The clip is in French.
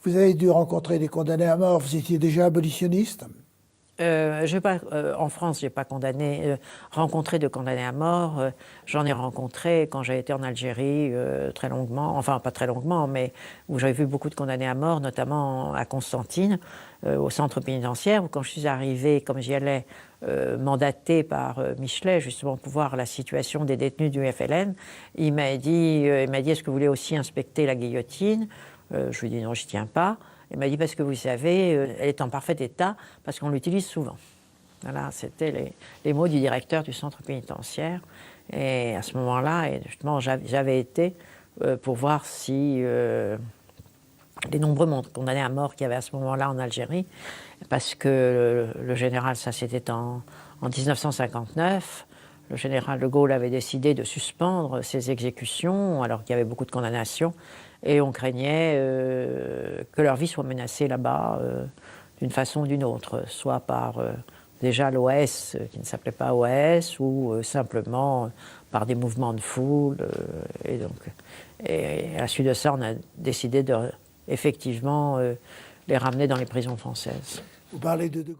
Vous avez dû rencontrer des condamnés à mort, vous étiez déjà abolitionniste? En France, je n'ai pas rencontré de condamnés à mort. J'en ai rencontré quand j'ai été en Algérie très longuement, enfin pas très longuement, mais où j'avais vu beaucoup de condamnés à mort, notamment à Constantine, au centre pénitentiaire, où quand je suis arrivée, comme j'y allais, mandatée par Michelet, justement pour voir la situation des détenus du FLN, il m'a dit est-ce que vous voulez aussi inspecter la guillotine? Je lui ai dit non, je n'y tiens pas. Il m'a dit parce que vous savez, elle est en parfait état parce qu'on l'utilise souvent. Voilà, c'était les mots du directeur du centre pénitentiaire. Et à ce moment-là, justement, j'avais été pour voir si les nombreux condamnés à mort qu'il y avait à ce moment-là en Algérie, parce que le général, ça c'était en 1959, le général de Gaulle avait décidé de suspendre ces exécutions alors qu'il y avait beaucoup de condamnations et on craignait que leur vie soit menacée là-bas d'une façon ou d'une autre, soit par déjà l'OAS qui ne s'appelait pas OAS ou simplement par des mouvements de foule. Et à la suite de ça, on a décidé de effectivement les ramener dans les prisons françaises. Vous parlez de Gaulle.